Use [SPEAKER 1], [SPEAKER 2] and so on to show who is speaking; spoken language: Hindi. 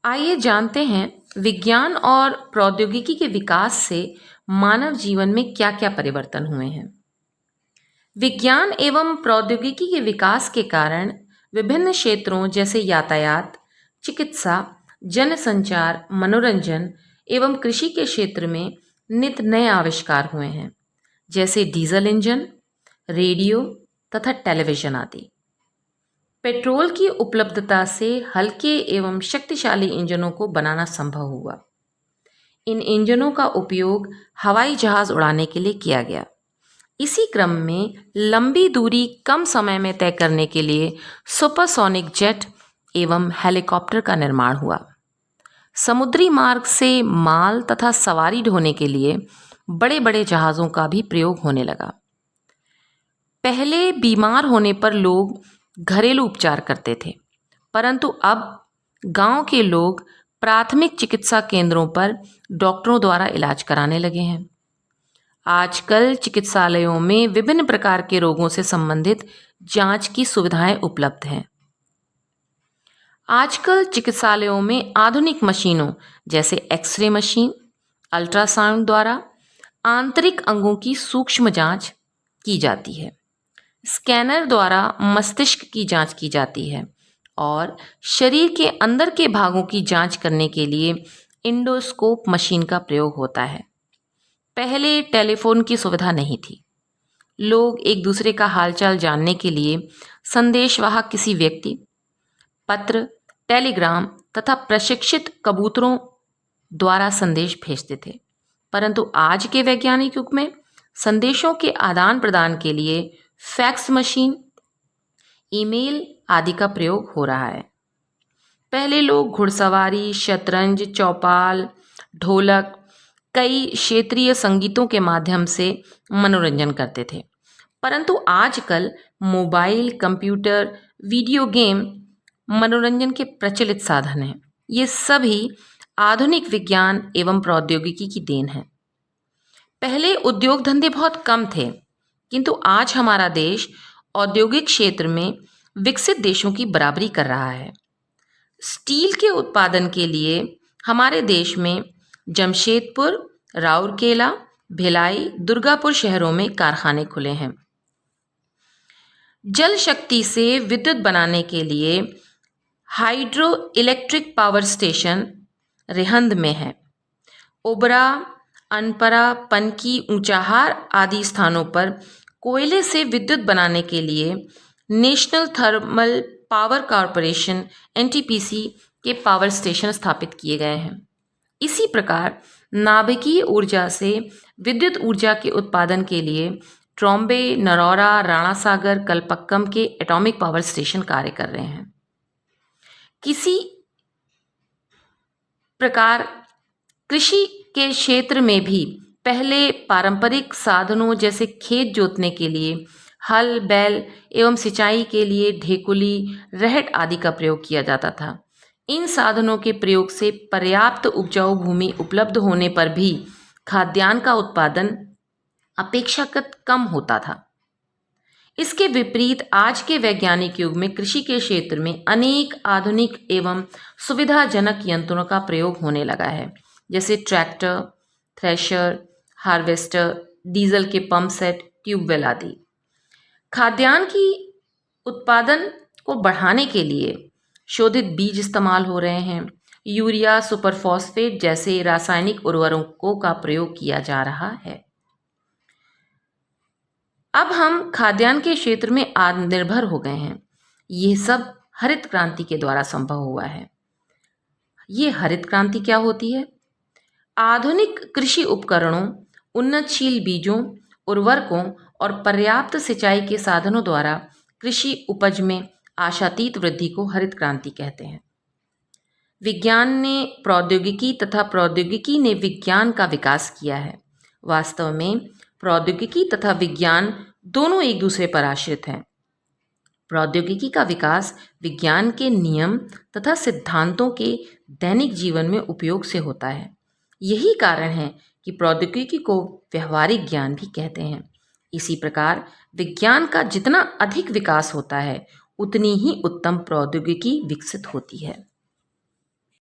[SPEAKER 1] आइए जानते हैं विज्ञान और प्रौद्योगिकी के विकास से मानव जीवन में क्या क्या परिवर्तन हुए हैं। विज्ञान एवं प्रौद्योगिकी के विकास के कारण विभिन्न क्षेत्रों जैसे यातायात, चिकित्सा, जनसंचार, मनोरंजन एवं कृषि के क्षेत्र में नित नए आविष्कार हुए हैं, जैसे डीजल इंजन, रेडियो तथा टेलीविजन आदि। पेट्रोल की उपलब्धता से हल्के एवं शक्तिशाली इंजनों को बनाना संभव हुआ। इन इंजनों का उपयोग हवाई जहाज उड़ाने के लिए किया गया। इसी क्रम में लंबी दूरी कम समय में तय करने के लिए सुपरसोनिक जेट एवं हेलीकॉप्टर का निर्माण हुआ। समुद्री मार्ग से माल तथा सवारी ढोने के लिए बड़े बड़े जहाज़ों का भी प्रयोग होने लगा। पहले बीमार होने पर लोग घरेलू उपचार करते थे, परंतु अब गांव के लोग प्राथमिक चिकित्सा केंद्रों पर डॉक्टरों द्वारा इलाज कराने लगे हैं। आजकल चिकित्सालयों में विभिन्न प्रकार के रोगों से संबंधित जांच की सुविधाएं उपलब्ध हैं। आजकल चिकित्सालयों में आधुनिक मशीनों जैसे एक्सरे मशीन, अल्ट्रासाउंड द्वारा आंतरिक अंगों की सूक्ष्म जांच की जाती है। स्कैनर द्वारा मस्तिष्क की जांच की जाती है और शरीर के अंदर के भागों की जांच करने के लिए इंडोस्कोप मशीन का प्रयोग होता है। पहले टेलीफोन की सुविधा नहीं थी। लोग एक दूसरे का हालचाल जानने के लिए संदेशवाहक किसी व्यक्ति, पत्र, टेलीग्राम तथा प्रशिक्षित कबूतरों द्वारा संदेश भेजते थे, परंतु आज के वैज्ञानिक युग में संदेशों के आदान प्रदान के लिए फैक्स मशीन, ईमेल आदि का प्रयोग हो रहा है। पहले लोग घुड़सवारी, शतरंज, चौपाल, ढोलक, कई क्षेत्रीय संगीतों के माध्यम से मनोरंजन करते थे, परंतु आजकल मोबाइल, कंप्यूटर, वीडियो गेम मनोरंजन के प्रचलित साधन हैं। ये सभी आधुनिक विज्ञान एवं प्रौद्योगिकी की देन है। पहले उद्योग धंधे बहुत कम थे, किंतु आज हमारा देश औद्योगिक क्षेत्र में विकसित देशों की बराबरी कर रहा है। स्टील के उत्पादन के लिए हमारे देश में जमशेदपुर, राउरकेला, भिलाई, दुर्गापुर शहरों में कारखाने खुले हैं। जल शक्ति से विद्युत बनाने के लिए hydro electric power station Rihand में है। ओबरा, अनपरा, पनकी, ऊंचाहार आदि स्थानों पर कोयले से विद्युत बनाने के लिए national thermal power corporation NTPC के पावर स्टेशन स्थापित किए गए हैं। इसी प्रकार नाभिकीय ऊर्जा से विद्युत ऊर्जा के उत्पादन के लिए ट्रॉम्बे, नरौरा, राणा सागर, कलपक्कम के एटॉमिक पावर स्टेशन कार्य कर रहे हैं। किसी प्रकार कृषि के क्षेत्र में भी पहले पारंपरिक साधनों जैसे खेत जोतने के लिए हल, बैल एवं सिंचाई के लिए ढेकुली, रहट आदि का प्रयोग किया जाता था। इन साधनों के प्रयोग से पर्याप्त उपजाऊ भूमि उपलब्ध होने पर भी खाद्यान्न का उत्पादन अपेक्षाकृत कम होता था। इसके विपरीत आज के वैज्ञानिक युग में कृषि के क्षेत्र में अनेक आधुनिक एवं सुविधाजनक यंत्रों का प्रयोग होने लगा है, जैसे ट्रैक्टर, थ्रेशर, हार्वेस्टर, डीजल के पंप सेट, ट्यूबवेल आदि। खाद्यान्न की उत्पादन को बढ़ाने के लिए शोधित बीज इस्तेमाल हो रहे हैं। यूरिया, सुपरफॉस्फेट जैसे रासायनिक उर्वरकों का प्रयोग किया जा रहा है। अब हम खाद्यान्न के क्षेत्र में आत्मनिर्भर हो गए हैं। यह सब हरित क्रांति के द्वारा संभव हुआ है। ये हरित क्रांति क्या होती है? आधुनिक कृषि उपकरणों, उन्नतशील बीजों, उर्वरकों और पर्याप्त सिंचाई के साधनों द्वारा कृषि उपज में आशातीत वृद्धि को हरित क्रांति कहते हैं। विज्ञान ने प्रौद्योगिकी तथा प्रौद्योगिकी ने विज्ञान का विकास किया है। वास्तव में प्रौद्योगिकी तथा विज्ञान दोनों एक दूसरे पर आश्रित हैं। प्रौद्योगिकी का विकास विज्ञान के नियम तथा सिद्धांतों के दैनिक जीवन में उपयोग से होता है। यही कारण है कि प्रौद्योगिकी को व्यवहारिक ज्ञान भी कहते हैं। इसी प्रकार विज्ञान का जितना अधिक विकास होता है, उतनी ही उत्तम प्रौद्योगिकी विकसित होती है।